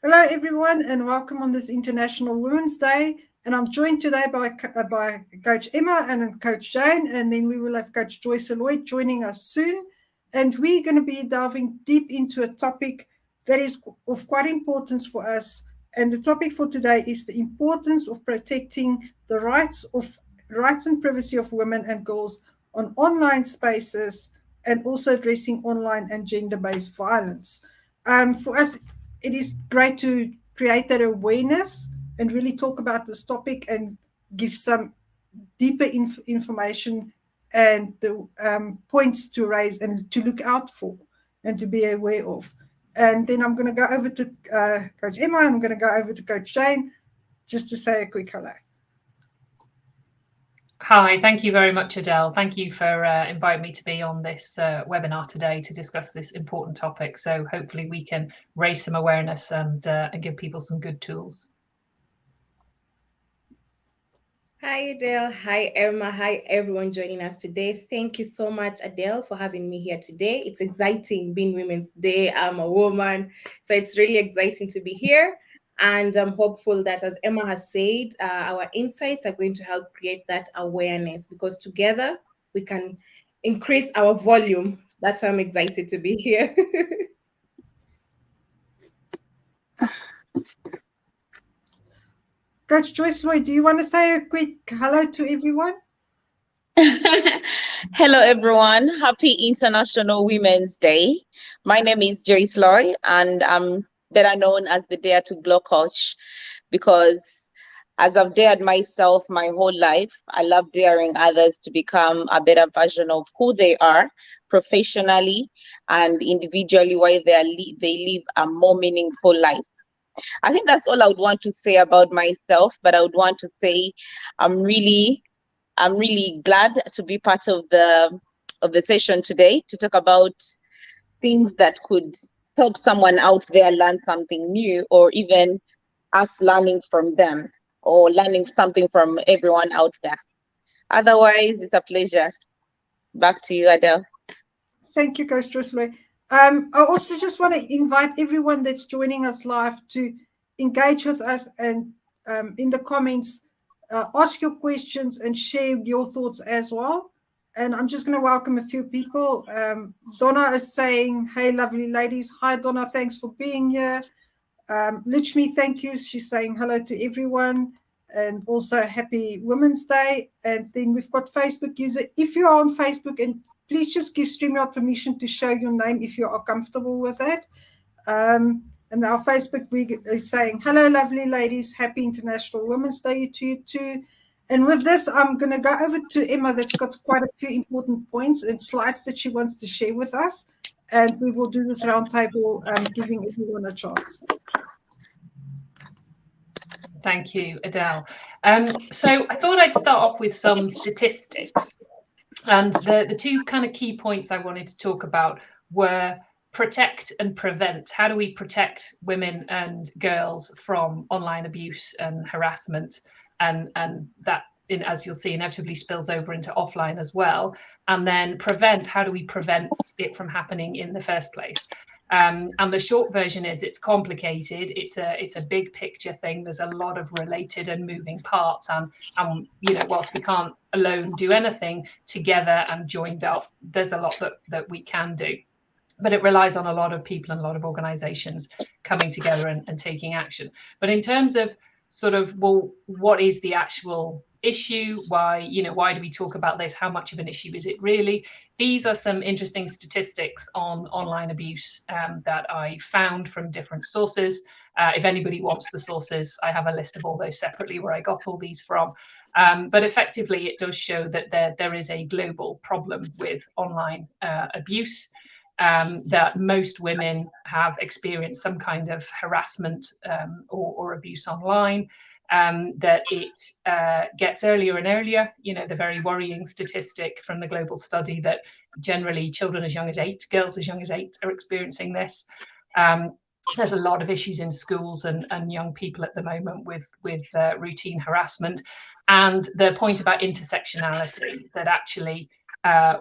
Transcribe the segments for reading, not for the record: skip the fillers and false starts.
Hello, everyone, and welcome on this International Women's Day. And I'm joined today by Coach Emma and Coach Jane, and then we will have Coach Joyce Lloyd joining us soon. And we're going to be delving deep into a topic that is of quite importance for us. And the topic for today is the importance of protecting the rights and privacy of women and girls on online spaces, and also addressing online and gender-based violence. For us, it is great to create that awareness and really talk about this topic and give some deeper information and the points to raise and to look out for and to be aware of. And then I'm going to go over to Coach Emma, and I'm going to go over to Coach Shane just to say a quick hello. Hi, thank you very much, Adele. Thank you for inviting me to be on this webinar today to discuss this important topic. So hopefully we can raise some awareness and give people some good tools. Hi, Adele. Hi, Emma. Hi, everyone joining us today. Thank you so much, Adele, for having me here today. It's exciting being Women's Day. I'm a woman, so it's really exciting to be here. And I'm hopeful that, as Emma has said, our insights are going to help create that awareness, because together we can increase our volume. That's why I'm excited to be here. Coach Joyce Lloyd, do you want to say a quick hello to everyone? Hello, everyone. Happy International Women's Day. My name is Joyce Lloyd, and I'm better known as the Dare to Glow coach, because as I've dared myself my whole life, I love daring others to become a better version of who they are professionally and individually, while they live a more meaningful life. I think that's all I would want to say about myself, but I would want to say I'm really glad to be part of the session today to talk about things that could help someone out there learn something new, or even us learning from them, or learning something from everyone out there. Otherwise, it's a pleasure. Back to you, Adele. Thank you, Coach Joyce Lloyd. I also just want to invite everyone that's joining us live to engage with us, and in the comments, ask your questions and share your thoughts as well. And I'm just going to welcome a few people. Donna is saying, hey, lovely ladies. Hi, Donna. Thanks for being here. Luchmi, thank you. She's saying hello to everyone, and also happy Women's Day. And then we've got Facebook user. If you are on Facebook, and please just give StreamYard permission to show your name if you are comfortable with that. And our Facebook week is saying, hello, lovely ladies. Happy International Women's Day to you too. And with this, I'm going to go over to Emma, that's got quite a few important points and slides that she wants to share with us. And we will do this roundtable, giving everyone a chance. Thank you, Adele. So I thought I'd start off with some statistics. And the two kind of key points I wanted to talk about were protect and prevent. How do we protect women and girls from online abuse and harassment? And that, as you'll see, inevitably spills over into offline as well. And then prevent, how do we prevent it from happening in the first place? And the short version is it's complicated. It's a big picture thing. There's a lot of related and moving parts. And you know, whilst we can't alone do anything, together and joined up, there's a lot that we can do. But it relies on a lot of people and a lot of organizations coming together and taking action. But in terms of sort of, well, what is the actual issue? Why do we talk about this? How much of an issue is it really? These are some interesting statistics on online abuse that I found from different sources. If anybody wants the sources, I have a list of all those separately where I got all these from. But effectively, it does show that there is a global problem with online abuse. That most women have experienced some kind of harassment or abuse online, that it gets earlier and earlier. You know, the very worrying statistic from the global study that generally children as young as 8, girls as young as 8 are experiencing this. There's a lot of issues in schools and young people at the moment with routine harassment. And the point about intersectionality, that actually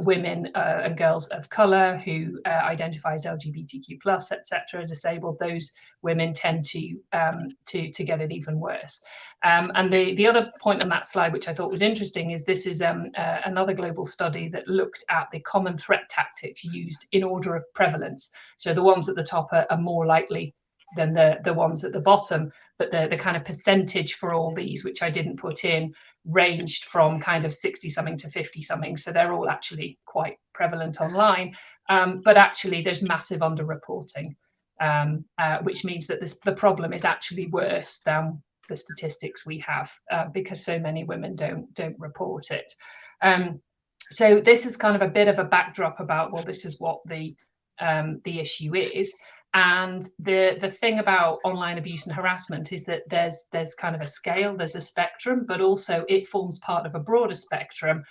women and girls of colour who identify as LGBTQ+, etc., disabled, those women tend to get it even worse. And the other point on that slide, which I thought was interesting, is this is another global study that looked at the common threat tactics used in order of prevalence. So the ones at the top are more likely than the ones at the bottom, but the kind of percentage for all these, which I didn't put in, ranged from kind of 60-something to 50-something. So they're all actually quite prevalent online, but actually there's massive underreporting, which means that the problem is actually worse than the statistics we have, because so many women don't report it. So this is kind of a bit of a backdrop about, well, this is what the issue is. And the thing about online abuse and harassment is that there's kind of a scale, there's a spectrum, but also it forms part of a broader spectrum,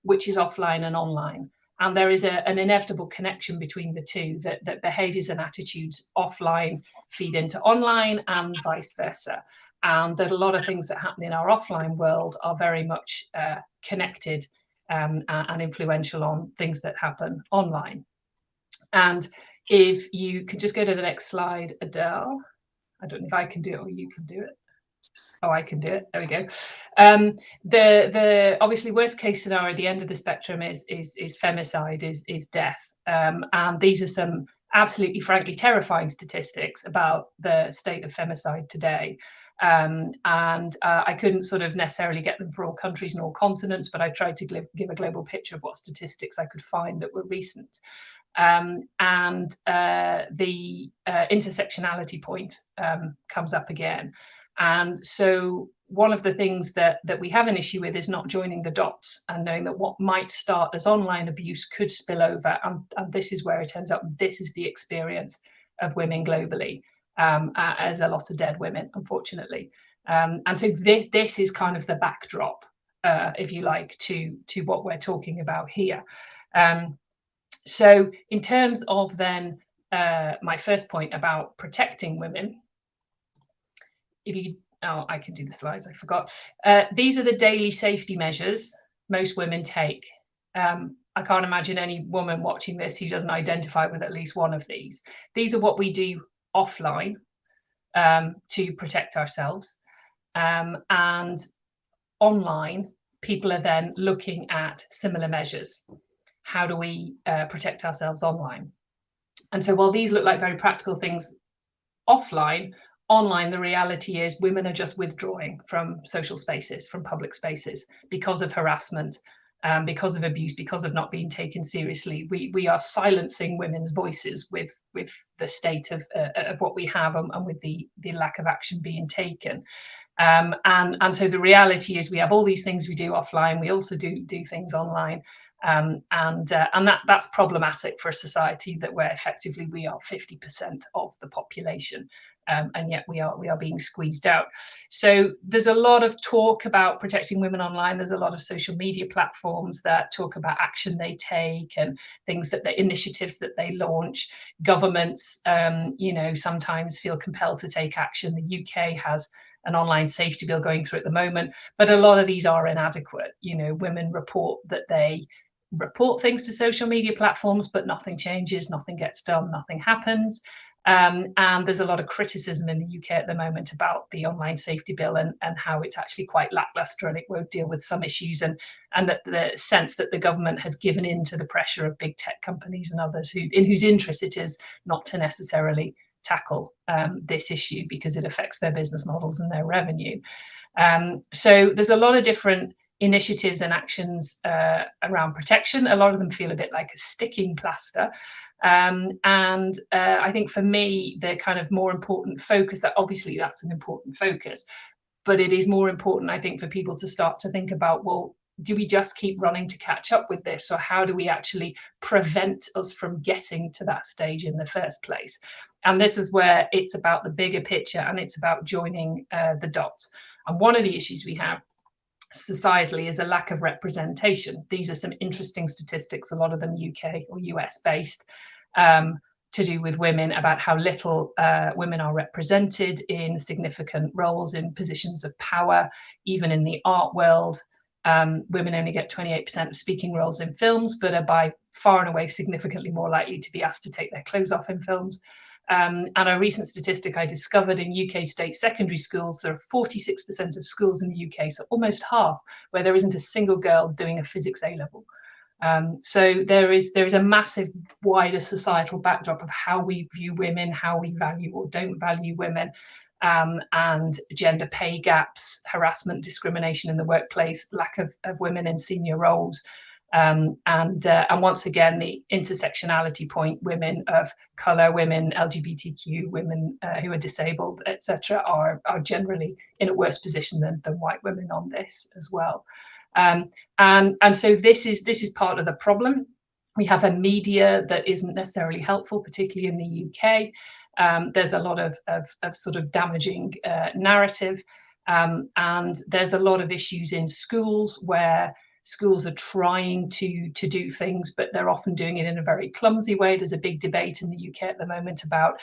which is offline and online. And there is an inevitable connection between the two, that behaviours and attitudes offline feed into online and vice versa. And that a lot of things that happen in our offline world are very much connected and influential on things that happen online. And if you could just go to the next slide, Adele. I don't know if I can do it or you can do it. Oh, I can do it. There we go. The obviously worst case scenario at the end of the spectrum is femicide, is death. And these are some absolutely, frankly, terrifying statistics about the state of femicide today. I couldn't sort of necessarily get them for all countries and all continents, but I tried to give a global picture of what statistics I could find that were recent. The intersectionality point comes up again. And so one of the things that we have an issue with is not joining the dots and knowing that what might start as online abuse could spill over. And this is where it ends up. This is the experience of women globally, as a lot of dead women, unfortunately. And so this is kind of the backdrop, if you like, to what we're talking about here. So in terms of then my first point about protecting women, I can do the slides, I forgot. These are the daily safety measures most women take. I can't imagine any woman watching this who doesn't identify with at least one of these. These are what we do offline to protect ourselves. And online, people are then looking at similar measures. How do we protect ourselves online? And so while these look like very practical things offline, online, the reality is women are just withdrawing from social spaces, from public spaces, because of harassment, because of abuse, because of not being taken seriously. We are silencing women's voices with the state of what we have and with the lack of action being taken. And so the reality is we have all these things we do offline. We also do things online. And that's problematic for a society where effectively we are 50% of the population, and yet we are being squeezed out. So there's a lot of talk about protecting women online. There's a lot of social media platforms that talk about action they take and things the initiatives that they launch. Governments, sometimes feel compelled to take action. The UK has an online safety bill going through at the moment, but a lot of these are inadequate. Women report that they report things to social media platforms, but nothing changes, nothing gets done, nothing happens. And there's a lot of criticism in the UK at the moment about the online safety bill and how it's actually quite lackluster and it won't deal with some issues, and that the sense that the government has given in to the pressure of big tech companies and others in whose interest it is not to necessarily tackle this issue because it affects their business models and their revenue. So there's a lot of different initiatives and actions around protection. A lot of them feel a bit like a sticking plaster. I think for me, the kind of more important focus, that obviously that's an important focus, but it is more important, I think, for people to start to think about, well, do we just keep running to catch up with this? Or how do we actually prevent us from getting to that stage in the first place? And this is where it's about the bigger picture and it's about joining the dots. And one of the issues we have societally is a lack of representation. These are some interesting statistics, a lot of them UK or US based, to do with women, about how little women are represented in significant roles, in positions of power, even in the art world. Women only get 28% of speaking roles in films, but are by far and away significantly more likely to be asked to take their clothes off in films. And a recent statistic I discovered in UK state secondary schools, there are 46% of schools in the UK, so almost half, where there isn't a single girl doing a physics A-level. So there is a massive wider societal backdrop of how we view women, how we value or don't value women, and gender pay gaps, harassment, discrimination in the workplace, lack of women in senior roles. And once again, the intersectionality point, women of colour, women, LGBTQ, women who are disabled, etc., are generally in a worse position than white women on this as well. And so this is part of the problem. We have a media that isn't necessarily helpful, particularly in the UK. There's a lot of sort of damaging narrative, and there's a lot of issues in schools where schools are trying to do things, but they're often doing it in a very clumsy way. There's a big debate in the UK at the moment about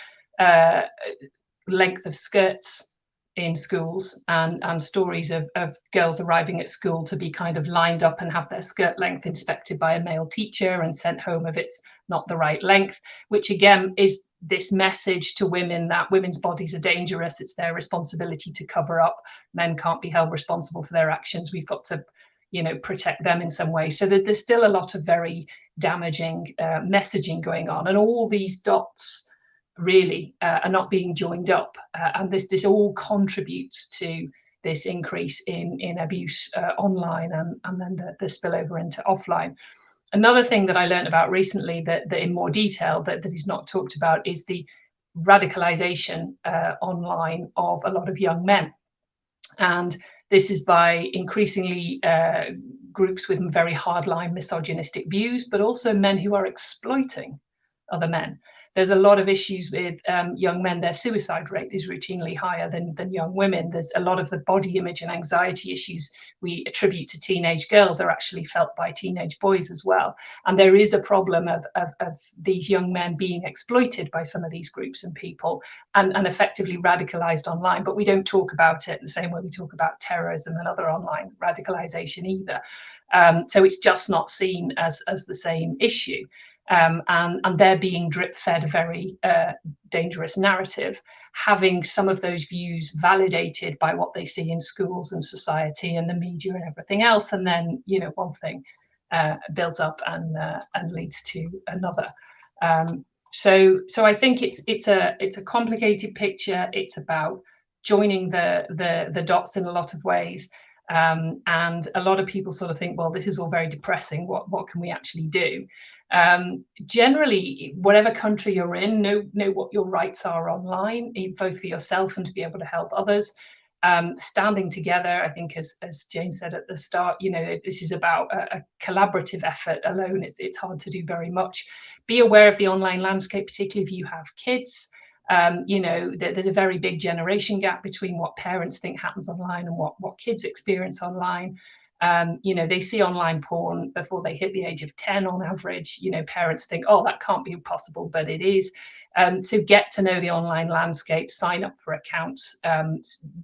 length of skirts in schools, and stories of girls arriving at school to be kind of lined up and have their skirt length inspected by a male teacher and sent home if it's not the right length, which again is this message to women that women's bodies are dangerous. It's their responsibility to cover up. Men can't be held responsible for their actions. We've got to, protect them in some way. So that there's still a lot of very damaging messaging going on, and all these dots really are not being joined up, and this all contributes to this increase in abuse online, and then the spillover into offline. Another thing that I learned about recently that in more detail that is not talked about is the radicalization online of a lot of young men. And this is by increasingly groups with very hardline misogynistic views, but also men who are exploiting other men. There's a lot of issues with young men. Their suicide rate is routinely higher than young women. There's a lot of the body image and anxiety issues we attribute to teenage girls are actually felt by teenage boys as well. And there is a problem of these young men being exploited by some of these groups and people and effectively radicalized online. But we don't talk about it the same way we talk about terrorism and other online radicalization either. So it's just not seen as the same issue. And they're being drip-fed a very dangerous narrative, having some of those views validated by what they see in schools and society and the media and everything else, and then one thing builds up and leads to another. So I think it's a complicated picture. It's about joining the dots in a lot of ways. And a lot of people sort of think, well, this is all very depressing. What can we actually do? Generally, whatever country you're in, know what your rights are online, both for yourself and to be able to help others. Standing together, I think, as Jane said at the start, this is about a collaborative effort alone. It's hard to do very much. Be aware of the online landscape, particularly if you have kids. There's a very big generation gap between what parents think happens online and what kids experience online. They see online porn before they hit the age of 10 on average. Parents think, oh, that can't be possible, but it is. So get to know the online landscape, sign up for accounts,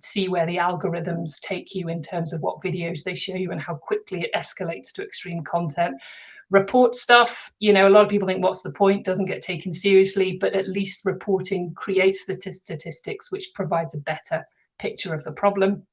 see where the algorithms take you in terms of what videos they show you and how quickly it escalates to extreme content. Report stuff. A lot of people think, what's the point? Doesn't get taken seriously, but at least reporting creates the statistics, which provides a better picture of the problem.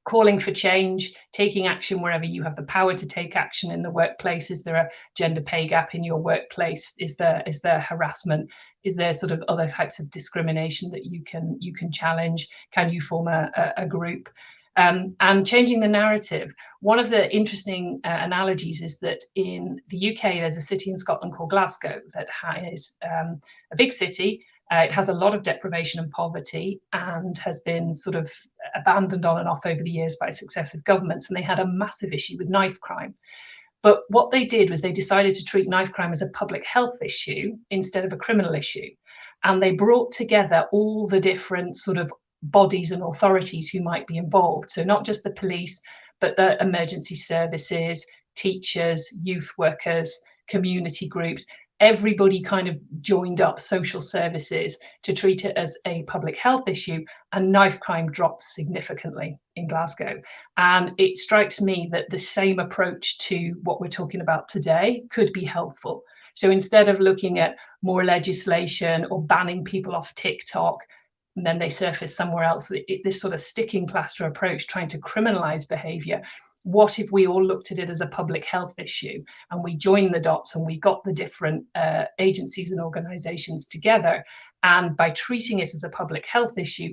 Calling for change, taking action wherever you have the power to take action in the workplace. Is there a gender pay gap in your workplace? Is there harassment? Is there sort of other types of discrimination that you can challenge? Can you form a group? And changing the narrative. One of the interesting analogies is that in the UK, there's a city in Scotland called Glasgow that is a big city. It has a lot of deprivation and poverty and has been sort of abandoned on and off over the years by successive governments. And they had a massive issue with knife crime. But what they did was they decided to treat knife crime as a public health issue instead of a criminal issue. And they brought together all the different sort of bodies and authorities who might be involved. So not just the police, but the emergency services, teachers, youth workers, community groups, everybody kind of joined up, social services, to treat it as a public health issue, and knife crime dropped significantly in Glasgow. And it strikes me that the same approach to what we're talking about today could be helpful. So instead of looking at more legislation or banning people off TikTok, and then they surface somewhere else, this sort of sticking plaster approach trying to criminalize behavior, what if we all looked at it as a public health issue, and we joined the dots and we got the different agencies and organizations together, and by treating it as a public health issue,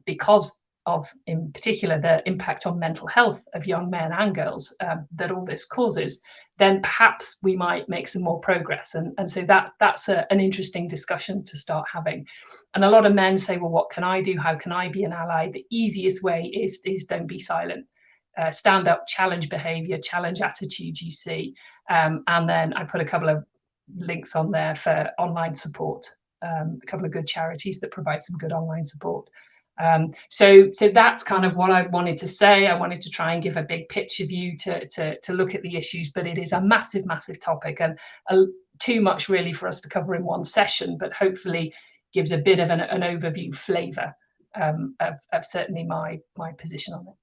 because of, in particular, the impact on mental health of young men and girls that all this causes, then perhaps we might make some more progress. And so that's an interesting discussion to start having. And a lot of men say, well, what can I do? How can I be an ally? The easiest way is don't be silent. Stand up, challenge behavior, challenge attitudes you see. And then I put a couple of links on there for online support, a couple of good charities that provide some good online support. So that's kind of what I wanted to say. I wanted to try and give a big picture view to look at the issues, but it is a massive, massive topic, and too much really for us to cover in one session, but hopefully gives a bit of an overview flavour of certainly my position on it.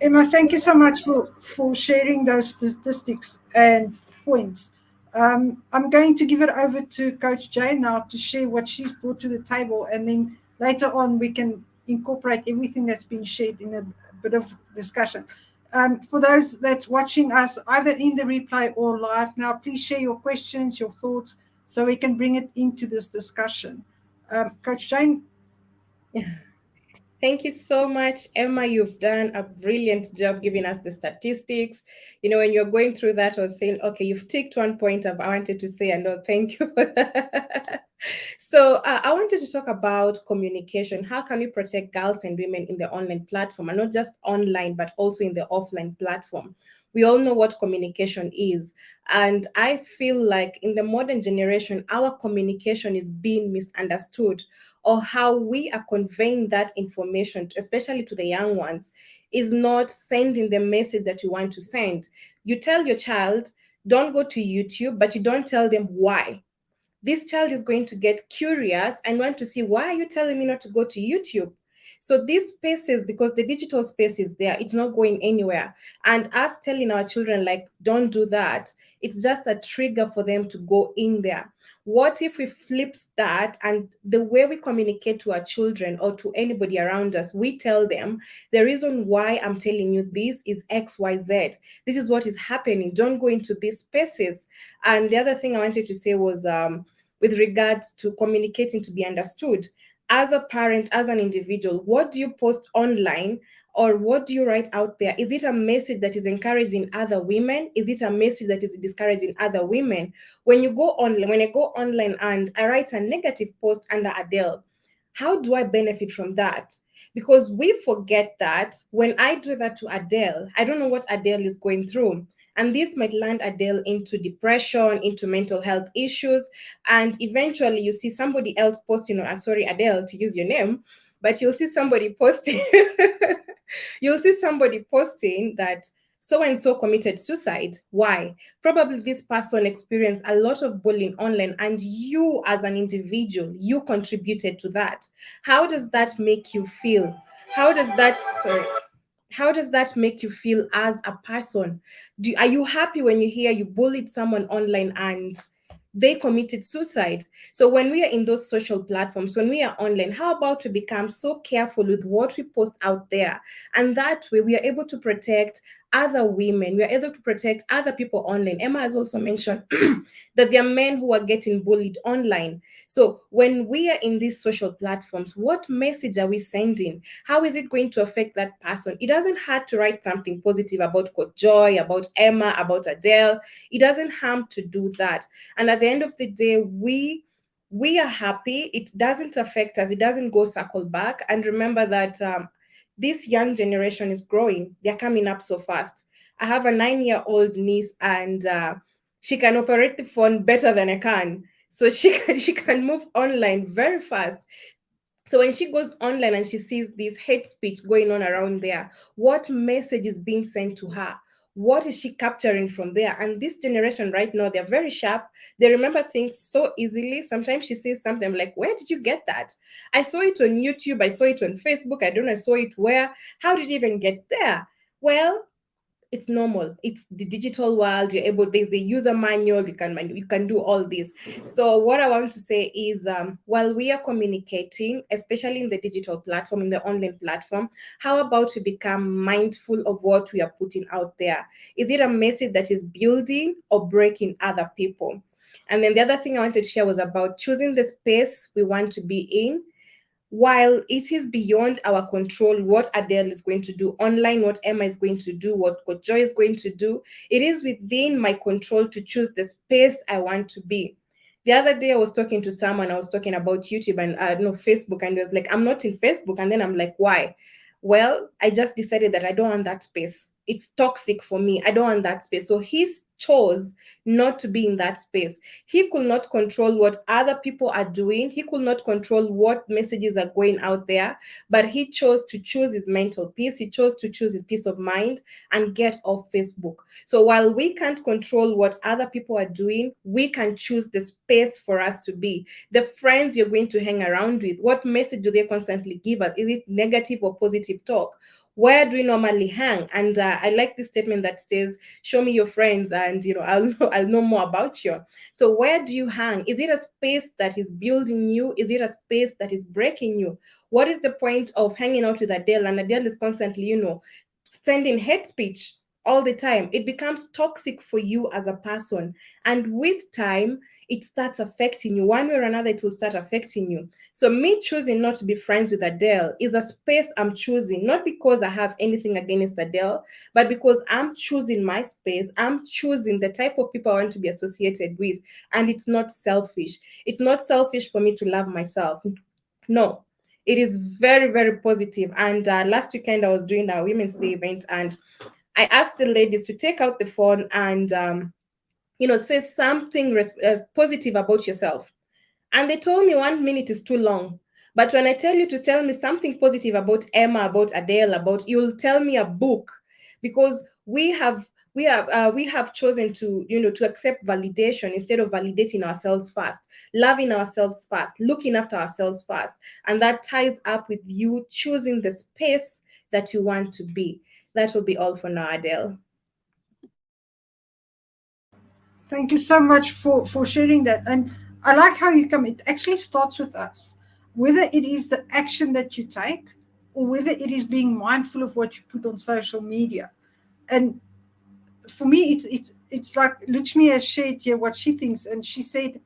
Emma, thank you so much for sharing those statistics and points. I'm going to give it over to Coach Jane now to share what she's brought to the table, and then later on we can incorporate everything that's been shared in a bit of discussion. For those that's watching us either in the replay or live now, please share your questions, your thoughts, so we can bring it into this discussion. Coach Jane? Yeah. Thank you so much, Emma. You've done a brilliant job giving us the statistics. You know, when you're going through that, I was saying, okay, you've ticked one point I wanted to say, and no, thank you for that. So I wanted to talk about communication. How can we protect girls and women in the online platform, and not just online, but also in the offline platform? We all know what communication is. And I feel like in the modern generation, our communication is being misunderstood, or how we are conveying that information, especially to the young ones, is not sending the message that you want to send. You tell your child, don't go to YouTube, but you don't tell them why. This child is going to get curious and want to see, why are you telling me not to go to YouTube? So these spaces, because the digital space is there, it's not going anywhere. And us telling our children, like, don't do that, it's just a trigger for them to go in there. What if we flip that, and the way we communicate to our children or to anybody around us, we tell them, the reason why I'm telling you this is X, Y, Z. This is what is happening. Don't go into these spaces. And the other thing I wanted to say was with regards to communicating to be understood. As a parent, as an individual, what do you post online, or what do you write out there? Is it a message that is encouraging other women? Is it a message that is discouraging other women? When I go online and I write a negative post under Adele, how do I benefit from that? Because we forget that when I do that to Adele, I don't know what Adele is going through. And this might land Adele into depression, into mental health issues. And eventually you see somebody else posting, sorry, Adele, to use your name, but you'll see somebody posting, you'll see somebody posting that so-and-so committed suicide. Why? Probably this person experienced a lot of bullying online, and you as an individual, you contributed to that. How does that make you feel? How does that make you feel as a person? Are you happy when you hear you bullied someone online and they committed suicide? So when we are in those social platforms, when we are online, how about we become so careful with what we post out there? And that way we are able to protect other women, we are able to protect other people online. Emma has also mentioned that there are men who are getting bullied online. So when we are in these social platforms, what message are we sending? How is it going to affect that person? It doesn't hurt to write something positive about Coach Joy, about Emma, about Adele. It doesn't harm to do that. And at the end of the day, we are happy. It doesn't affect us. It doesn't go circle back. And remember that this young generation is growing. They're coming up so fast. I have a 9-year-old niece, and she can operate the phone better than I can. So she can move online very fast. So when she goes online and she sees this hate speech going on around there, what message is being sent to her? what is she capturing from there? And this generation right now, they're very sharp. They remember things so easily. Sometimes she says something, I'm like, where did you get that? I saw it on YouTube. I saw it on Facebook. I don't know, I saw it where? How did you even get there? Well, it's normal. It's the digital world. You're able, there's a user manual, you can do all this. So what I want to say is, while we are communicating, especially in the digital platform, in the online platform, how about we become mindful of what we are putting out there? Is it a message that is building or breaking other people? And then the other thing I wanted to share was about choosing the space we want to be in. While it is beyond our control what Adele is going to do online, what Emma is going to do, what Coach Joy is going to do, it is within my control to choose the space I want to be. The other day I was talking to someone, I was talking about YouTube and Facebook, and it was like, I'm not in Facebook. And then I'm like, why? Well, I just decided that I don't want that space. It's toxic for me. I don't want that space. So he chose not to be in that space. He could not control what other people are doing. He could not control what messages are going out there, but he chose to choose his mental peace. He chose to choose his peace of mind and get off Facebook. So while we can't control what other people are doing, we can choose the space for us to be. The friends you're going to hang around with, what message do they constantly give us? Is it negative or positive talk? Where do we normally hang? And I like this statement that says, show me your friends and I'll know more about you. So where do you hang? Is it a space that is building you? Is it a space that is breaking you? What is the point of hanging out with Adele and Adele is constantly, sending hate speech all the time? It becomes toxic for you as a person. And with time, it starts affecting you. One way or another, it will start affecting you. So me choosing not to be friends with Adele is a space I'm choosing, not because I have anything against Adele, but because I'm choosing my space. I'm choosing the type of people I want to be associated with. And it's not selfish. It's not selfish for me to love myself. No, it is very, very positive. And last weekend, I was doing a Women's Day event, and I asked the ladies to take out the phone and say something positive about yourself. And they told me 1 minute is too long. But when I tell you to tell me something positive about Emma, about Adele, you'll tell me a book, because we have chosen to accept validation instead of validating ourselves first, loving ourselves first, looking after ourselves first. And that ties up with you choosing the space that you want to be. That will be all for now, Adele. Thank you so much for sharing that. And I like how you come. It actually starts with us, whether it is the action that you take or whether it is being mindful of what you put on social media. And for me, it's like Luchmi has shared here what she thinks, and she said,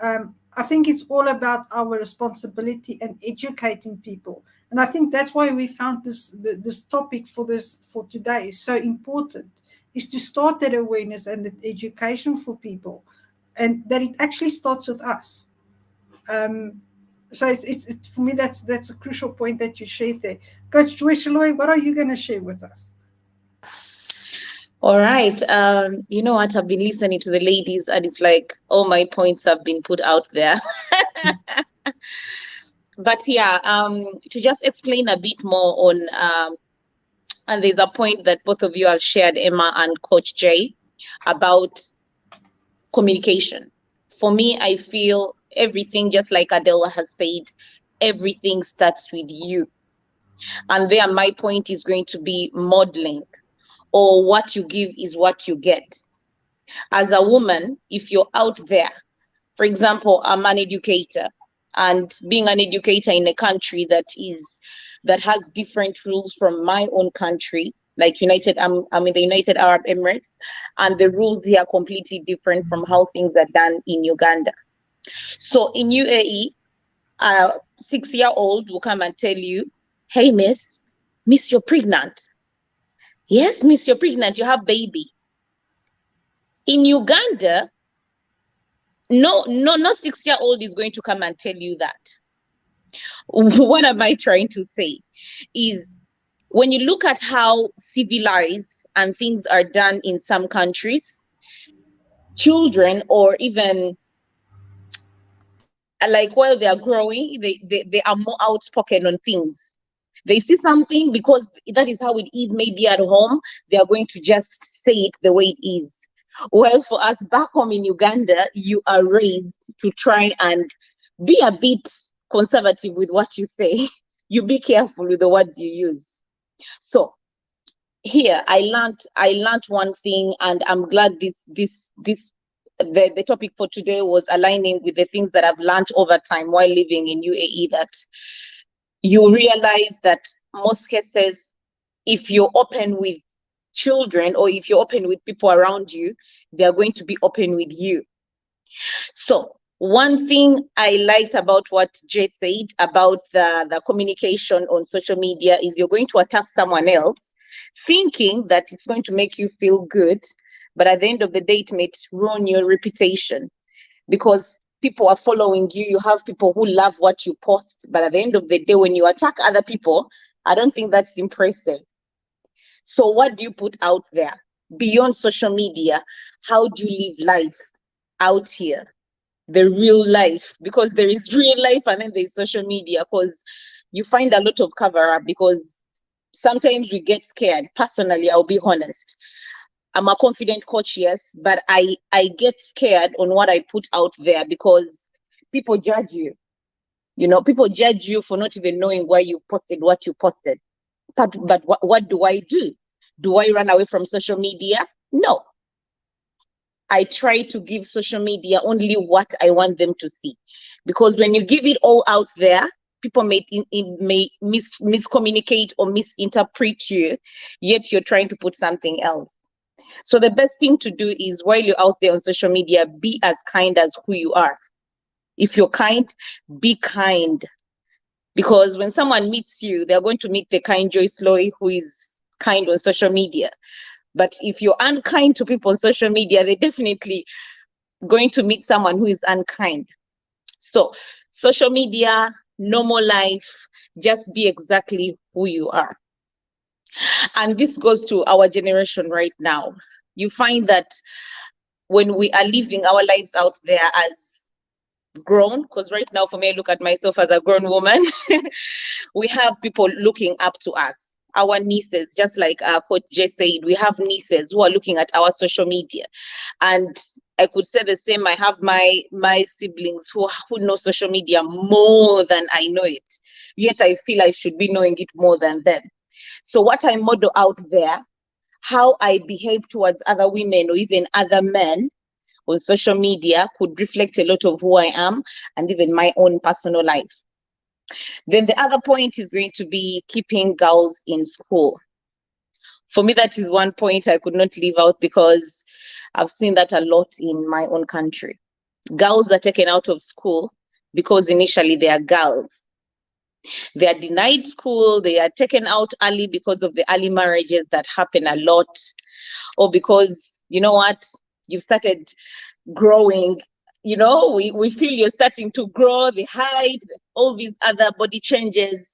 I think it's all about our responsibility and educating people. And I think that's why we found this topic for today is so important, is to start that awareness and that education for people, and that it actually starts with us. So it's for me, that's a crucial point that you shared there. Coach Joy Shaloi, what are you going to share with us? All right. You know what? I've been listening to the ladies, and it's like all my points have been put out there. But yeah, to just explain a bit more on, and there's a point that both of you have shared, Emma and Coach Jay, about communication. For me, I feel everything, just like Adela has said, everything starts with you. And there, my point is going to be modeling, or what you give is what you get. As a woman, if you're out there, for example, I'm an educator, and being an educator in a country that has different rules from my own country, like I'm in the United Arab Emirates, and the rules here are completely different from how things are done in Uganda. So in UAE, a 6-year-old will come and tell you, hey, miss, you're pregnant. Yes, miss, you're pregnant, you have baby. In Uganda, no 6-year-old is going to come and tell you that. What am I trying to say is, when you look at how civilized and things are done in some countries, children, or even like while they are growing, they are more outspoken on things. They see something because that is how it is, maybe at home, they are going to just say it the way it is. Well, for us back home in Uganda, you are raised to try and be a bit conservative with what you say. You be careful with the words you use. So here I learned one thing, and I'm glad the topic for today was aligning with the things that I've learned over time while living in UAE, that you realize that most cases, if you're open with children or if you're open with people around you, they are going to be open with you. So one thing I liked about what Jay said about the communication on social media is you're going to attack someone else thinking that it's going to make you feel good, but at the end of the day, it may ruin your reputation because people are following you. You have people who love what you post, but at the end of the day, when you attack other people, I don't think that's impressive. So what do you put out there beyond social media? How do you live life out here, the real life? Because there is real life and then there's social media, because you find a lot of cover up, because sometimes we get scared. Personally, I'll be honest, I'm a confident coach, yes, but I get scared on what I put out there because people judge you. You know, people judge you for not even knowing why you posted what you posted. But what do I do? Do I run away from social media? No. I try to give social media only what I want them to see. Because when you give it all out there, people may miscommunicate or misinterpret you, yet you're trying to put something else. So the best thing to do is, while you're out there on social media, be as kind as who you are. If you're kind, be kind. Because when someone meets you, they're going to meet the kind Joyce Loy who is kind on social media. But if you're unkind to people on social media, they're definitely going to meet someone who is unkind. So social media, normal life, just be exactly who you are. And this goes to our generation right now. You find that when we are living our lives out there as grown, because right now for me, I look at myself as a grown woman, we have people looking up to us, our nieces, just like Coach Jay said, we have nieces who are looking at our social media. And I could say the same, I have my siblings who know social media more than I know it, yet I feel I should be knowing it more than them. So what I model out there, how I behave towards other women or even other men on social media, could reflect a lot of who I am and even my own personal life. Then the other point is going to be keeping girls in school. For me, that is one point I could not leave out, because I've seen that a lot in my own country. Girls are taken out of school because initially they are girls. They are denied school, they are taken out early because of the early marriages that happen a lot, or because, you know what, you've started growing, you know, we feel you're starting to grow, the height, all these other body changes.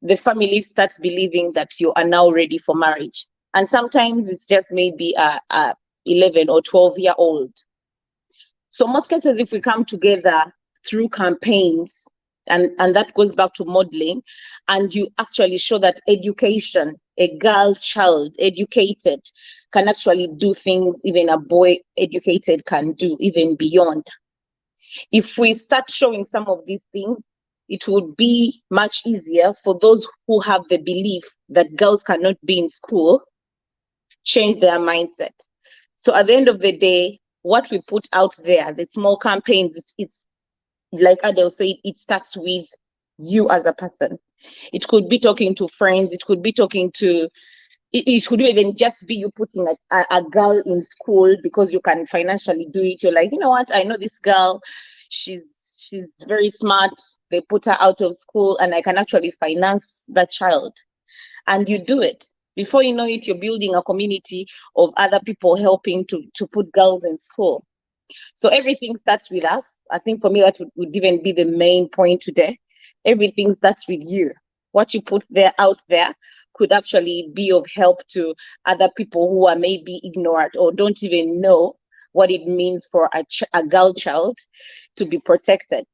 The family starts believing that you are now ready for marriage. And sometimes it's just maybe a 11 or 12-year-old. So most cases, if we come together through campaigns, and that goes back to modeling, and you actually show that education, a girl child educated can actually do things even a boy educated can do, even beyond. If we start showing some of these things, it would be much easier for those who have the belief that girls cannot be in school, change their mindset. So at the end of the day, what we put out there, the small campaigns, it's like Adele said, it starts with you as a person. It could be talking to friends, it could be talking to, it could even just be you putting a girl in school because you can financially do it. You're like, you know what, I know this girl, she's very smart. They put her out of school and I can actually finance that child. And you do it. Before you know it, you're building a community of other people helping to put girls in school. So everything starts with us. I think for me, that would even be the main point today. Everything starts with you. What you put there out there could actually be of help to other people who are maybe ignorant or don't even know what it means for a girl child to be protected.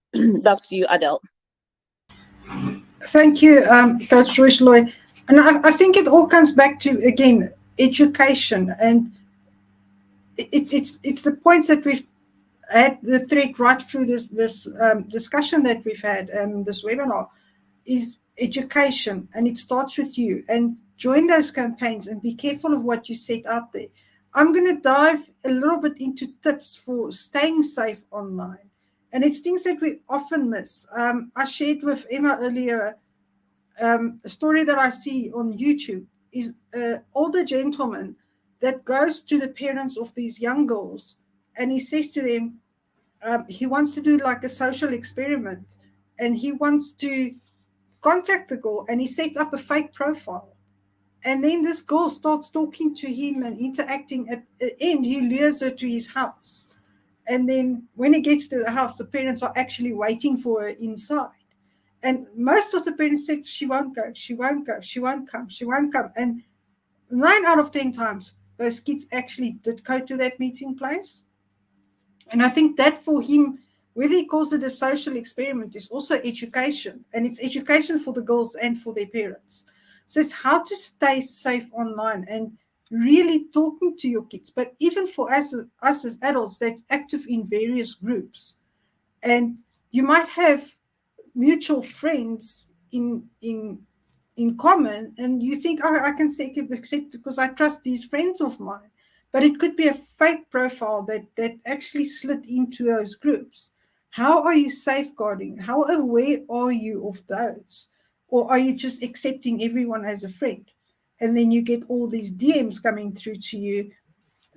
Back to you, Adele. Thank you, Coach Joyce Loy. And I think it all comes back to, again, education. And it's the points that we've had the thread right through this discussion that we've had and this webinar is education, and it starts with you. And join those campaigns and be careful of what you set out there. I'm going to dive a little bit into tips for staying safe online. And it's things that we often miss. I shared with Emma earlier a story that I see on YouTube is an older gentleman that goes to the parents of these young girls and he says to them, he wants to do like a social experiment and he wants to contact the girl and he sets up a fake profile. And then this girl starts talking to him and interacting. At the end, he lures her to his house. And then when he gets to the house, the parents are actually waiting for her inside. And most of the parents said, she won't go, she won't go, she won't come, she won't come. And 9 out of 10 times, those kids actually did go to that meeting place. And I think that for him, whether he calls it a social experiment, is also education. And it's education for the girls and for their parents. So it's how to stay safe online and really talking to your kids. But even for us as adults that's active in various groups, and you might have mutual friends in common, and you think, oh, I can accept because I trust these friends of mine. But it could be a fake profile that actually slid into those groups. How are you safeguarding? How aware are you of those? Or are you just accepting everyone as a friend? And then you get all these DMs coming through to you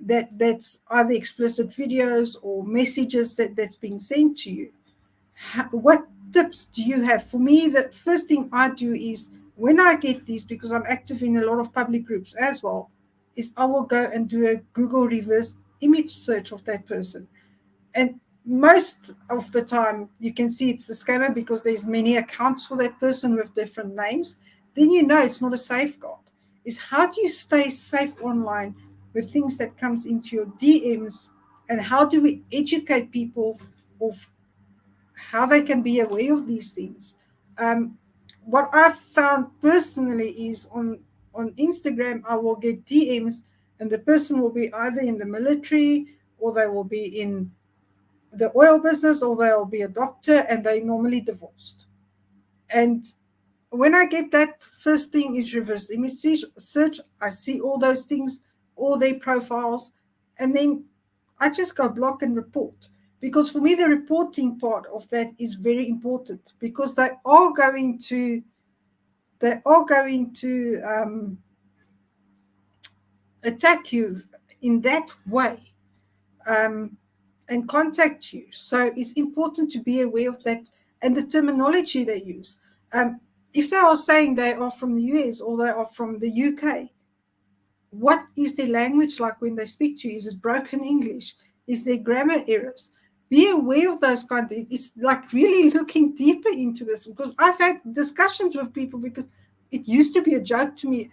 that's either explicit videos or messages that's being sent to you. What tips do you have? For me, the first thing I do is when I get these, because I'm active in a lot of public groups as well, is I will go and do a Google reverse image search of that person. And most of the time you can see it's the scammer because there's many accounts for that person with different names. Then you know it's not a safeguard. Is how do you stay safe online with things that comes into your DMs, and how do we educate people of how they can be aware of these things? What I've found personally is on Instagram, I will get DMs and the person will be either in the military or they will be in the oil business or they'll be a doctor, and they normally divorced. And when I get that, first thing is reverse image search. I see all those things, all their profiles, and then I just go block and report. Because for me, the reporting part of that is very important, because they are going to attack you in that way. And contact you. So it's important to be aware of that and the terminology they use. If they are saying they are from the US or they are from the UK, what is their language like when they speak to you? Is it broken English? Is there grammar errors? Be aware of those kind of things. It's like really looking deeper into this, because I've had discussions with people, because it used to be a joke to me,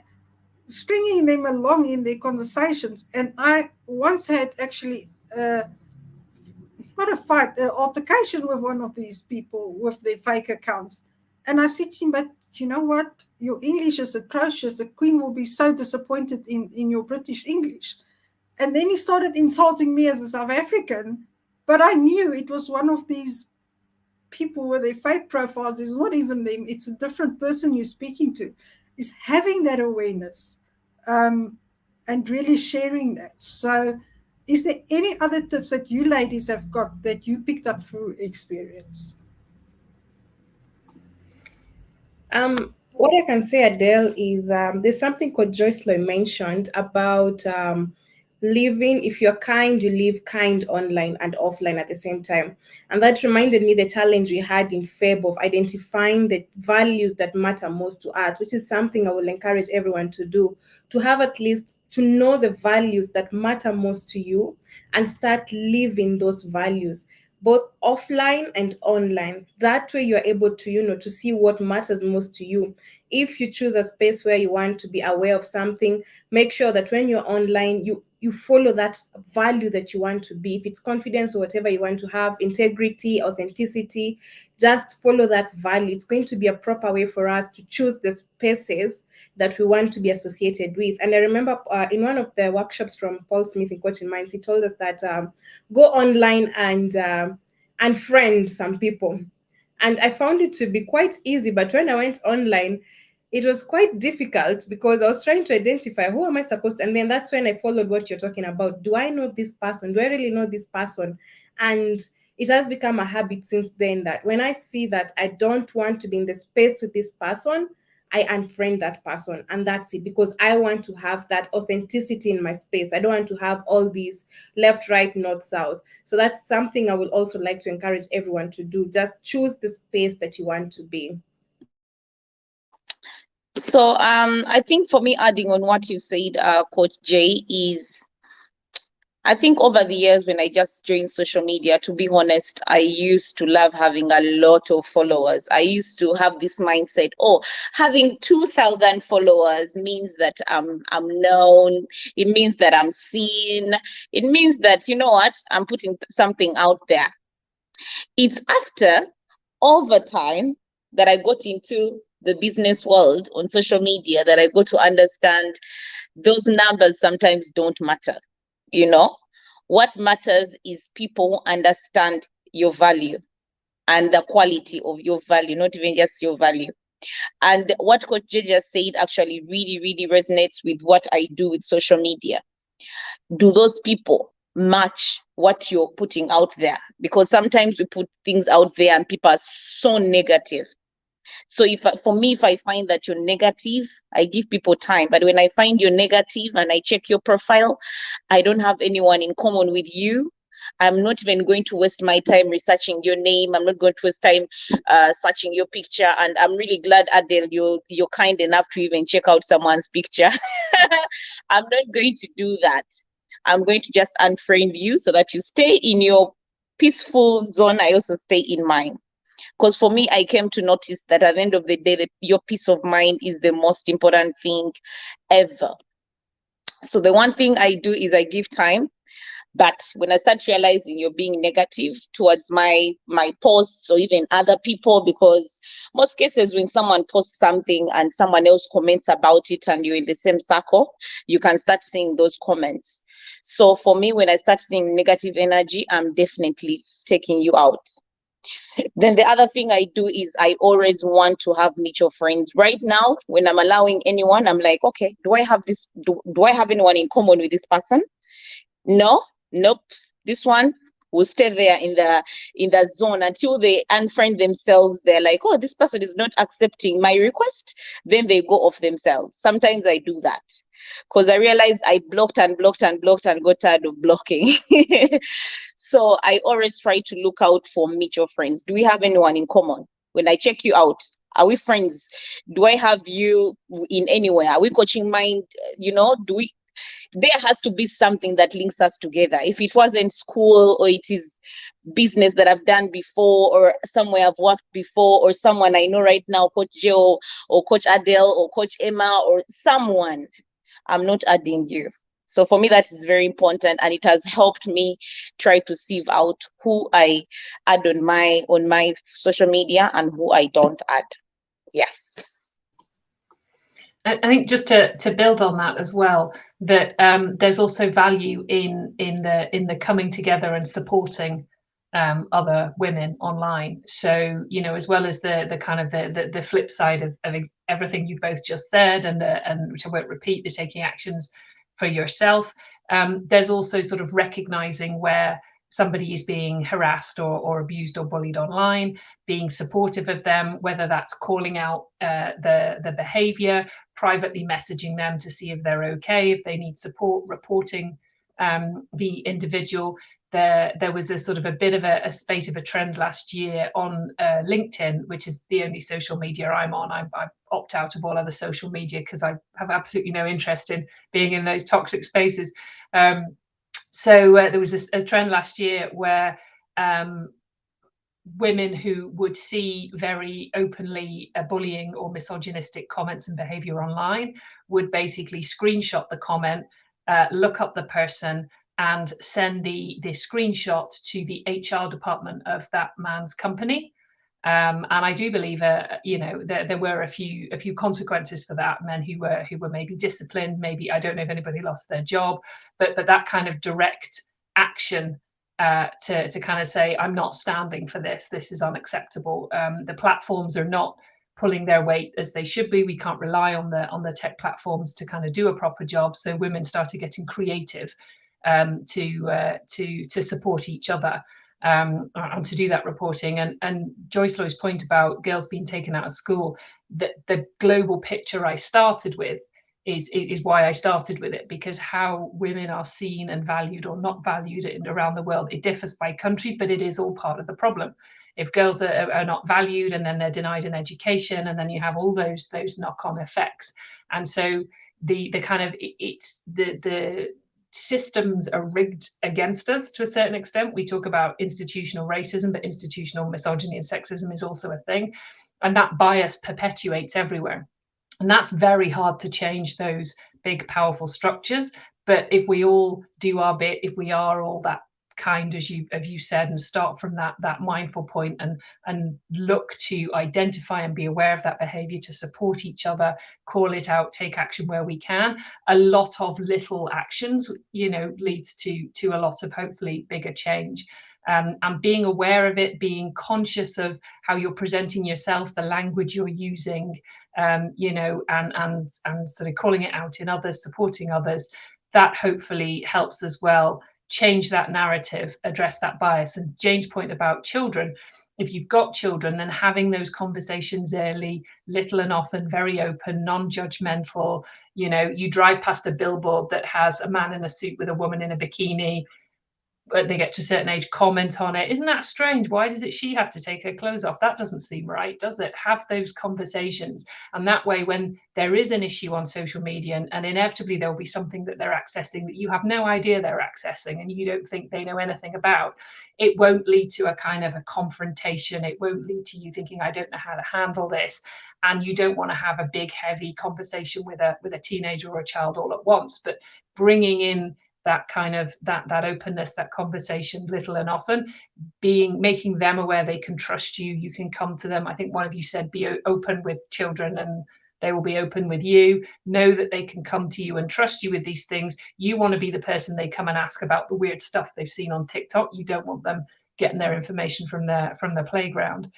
stringing them along in their conversations. And I once had actually not a fight, an altercation with one of these people with their fake accounts. And I said to him, but you know what? Your English is atrocious. The Queen will be so disappointed in your British English. And then he started insulting me as a South African, but I knew it was one of these people with their fake profiles. It's not even them. It's a different person you're speaking to. Is having that awareness and really sharing that. So is there any other tips that you ladies have got that you picked up through experience? What I can say, Adele, is there's something called Joyce Loy mentioned about living, if you're kind, you live kind online and offline at the same time. And that reminded me the challenge we had in Feb of identifying the values that matter most to us, which is something I will encourage everyone to do, to have at least to know the values that matter most to you and start living those values, both offline and online. That way you're able to, to see what matters most to you. If you choose a space where you want to be aware of something, make sure that when you're online, you you follow that value that you want to be. If it's confidence or whatever you want to have, integrity, authenticity, just follow that value. It's going to be a proper way for us to choose the spaces that we want to be associated with. And I remember in one of the workshops from Paul Smith in Coaching Minds, he told us that go online and friend some people. And I found it to be quite easy, but when I went online, it was quite difficult because I was trying to identify who am I supposed to, and then that's when I followed what you're talking about. Do I know this person? Do I really know this person? And it has become a habit since then that when I see that I don't want to be in the space with this person, I unfriend that person, and that's it, because I want to have that authenticity in my space. I don't want to have all these left, right, north, south. So that's something I would also like to encourage everyone to do. Just choose the space that you want to be. So I think for me, adding on what you said, Coach Jay, is I think over the years when I just joined social media, to be honest, I used to love having a lot of followers. I used to have this mindset, oh, having 2,000 followers means that I'm known. It means that I'm seen. It means that, you know what, I'm putting something out there. It's after, over time, that I got into the business world on social media that I got to understand those numbers sometimes don't matter. You know, what matters is people understand your value and the quality of your value, not even just your value. And what Coach Jay just said actually really, really resonates with what I do with social media. Do those people match what you're putting out there? Because sometimes we put things out there and people are so negative. So for me, if I find that you're negative, I give people time. But when I find you're negative and I check your profile, I don't have anyone in common with you. I'm not even going to waste my time researching your name. I'm not going to waste time searching your picture. And I'm really glad, Adele, you're kind enough to even check out someone's picture. I'm not going to do that. I'm going to just unfriend you so that you stay in your peaceful zone. I also stay in mine. Because for me, I came to notice that at the end of the day, your peace of mind is the most important thing ever. So the one thing I do is I give time. But when I start realizing you're being negative towards my posts or even other people, because most cases when someone posts something and someone else comments about it and you're in the same circle, you can start seeing those comments. So for me, when I start seeing negative energy, I'm definitely taking you out. Then the other thing I do is I always want to have mutual friends. Right now, when I'm allowing anyone, I'm like, okay, do I have this? Do I have anyone in common with this person? No, nope. This one will stay there in the zone until they unfriend themselves. They're like, oh, this person is not accepting my request. Then they go off themselves. Sometimes I do that because I realized I blocked and blocked and blocked and got tired of blocking. So I always try to look out for mutual friends. Do we have anyone in common? When I check you out, are we friends? Do I have you in anywhere? Are we Coaching Mind? You know, there has to be something that links us together. If it wasn't school or it is business that I've done before or somewhere I've worked before or someone I know right now, Coach Joe or Coach Adele or Coach Emma or someone, I'm not adding you. So for me, that is very important, and it has helped me try to sieve out who I add on my social media and who I don't add. Yeah. I think just to build on that as well, that there's also value in the coming together and supporting other women online. So, you know, as well as the kind of the flip side of everything you both just said, and which I won't repeat, the taking actions for yourself, there's also sort of recognizing where somebody is being harassed or abused or bullied online, being supportive of them, whether that's calling out the behavior, privately messaging them to see if they're okay, if they need support, reporting the individual. There was a sort of a bit of a spate of a trend last year on LinkedIn, which is the only social media I'm on. I opt out of all other social media because I have absolutely no interest in being in those toxic spaces. So there was a trend last year where women who would see very openly bullying or misogynistic comments and behavior online would basically screenshot the comment, look up the person and send the screenshot to the HR department of that man's company. And I do believe, there were a few consequences for that. Men who were maybe disciplined, maybe, I don't know if anybody lost their job, but that kind of direct action to kind of say, I'm not standing for this. This is unacceptable. The platforms are not pulling their weight as they should be. We can't rely on the tech platforms to kind of do a proper job. So women started getting creative to support each other. And to do that reporting. And Joyce Loy's point about girls being taken out of school, the global picture I started with is why I started with it, because how women are seen and valued or not valued around the world, it differs by country, but it is all part of the problem. If girls are not valued, and then they're denied an education, and then you have all those knock-on effects. And so the kind of the systems are rigged against us to a certain extent. We talk about institutional racism, but institutional misogyny and sexism is also a thing. And that bias perpetuates everywhere. And that's very hard to change, those big, powerful structures. But if we all do our bit, if we are all that kind, as you said, and start from that mindful point and look to identify and be aware of that behavior, to support each other, call it out, take action where we can, a lot of little actions leads to a lot of hopefully bigger change. And being aware of it, being conscious of how you're presenting yourself, the language you're using, and sort of calling it out in others, supporting others, that hopefully helps as well change that narrative, address that bias. And Jane's point about children, if you've got children, then having those conversations early, little and often, very open, non-judgmental. You drive past a billboard that has a man in a suit with a woman in a bikini, when they get to a certain age, comment on it. Isn't that strange? Why does she have to take her clothes off? That doesn't seem right, does it? Have those conversations. And that way, when there is an issue on social media, and inevitably there'll be something that they're accessing that you have no idea they're accessing and you don't think they know anything about, it won't lead to a kind of a confrontation. It won't lead to you thinking, I don't know how to handle this. And you don't want to have a big, heavy conversation with a teenager or a child all at once, but bringing in that kind of that openness, that conversation, little and often, making them aware they can trust you. You can come to them. I think one of you said, be open with children and they will be open with you. Know that they can come to you and trust you with these things. You want to be the person they come and ask about the weird stuff they've seen on TikTok. You don't want them getting their information from the playground.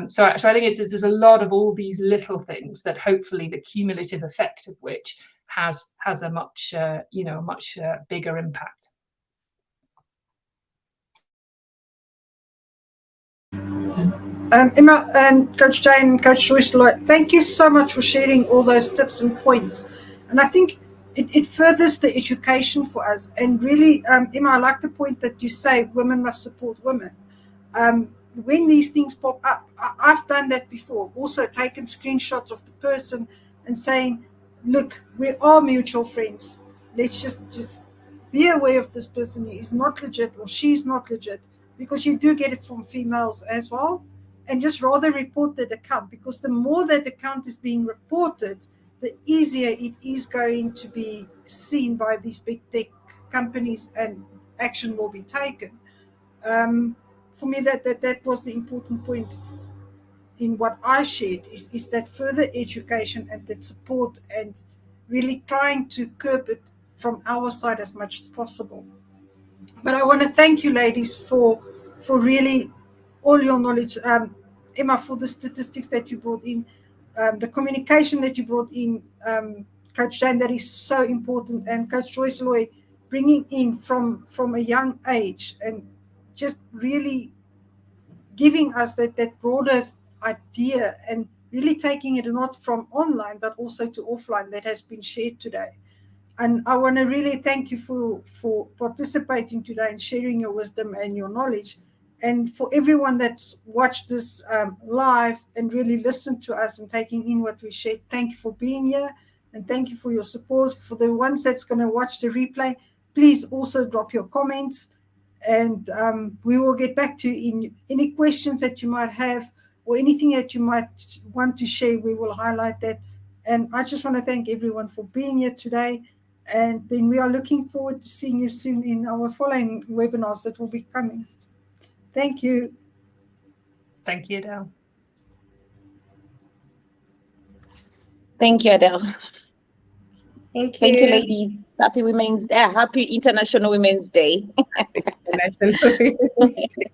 So I think there's a lot of all these little things that hopefully the cumulative effect of which has a much bigger impact. Emma and Coach Jane and Coach Joyce, thank you so much for sharing all those tips and points. And I think it furthers the education for us. And really, Emma, I like the point that you say women must support women. When these things pop up, I've done that before, also taken screenshots of the person and saying, look, we are mutual friends. Let's just be aware of this person. He is not legit or she's not legit, because you do get it from females as well. And just rather report that account, because the more that account is being reported, the easier it is going to be seen by these big tech companies and action will be taken. For me, that was the important point in what I shared, is that further education and that support, and really trying to curb it from our side as much as possible. But I want to thank you, ladies, for really all your knowledge. Emma, for the statistics that you brought in, the communication that you brought in, Coach Jane, that is so important, and Coach Joyce Loy, bringing in from a young age and just really giving us that broader idea and really taking it not from online but also to offline that has been shared today. And I want to really thank you for participating today and sharing your wisdom and your knowledge. And for everyone that's watched this live and really listened to us and taking in what we shared, thank you for being here and thank you for your support. For the ones that's going to watch the replay, please also drop your comments, and we will get back to you in any questions that you might have or anything that you might want to share. We will highlight that. And I just want to thank everyone for being here today. And then we are looking forward to seeing you soon in our following webinars that will be coming. Thank you. Thank you, Adele. Thank you, Adele. Thank you. Thank you, ladies. Happy Women's Day. Happy International Women's Day. International Women's Day.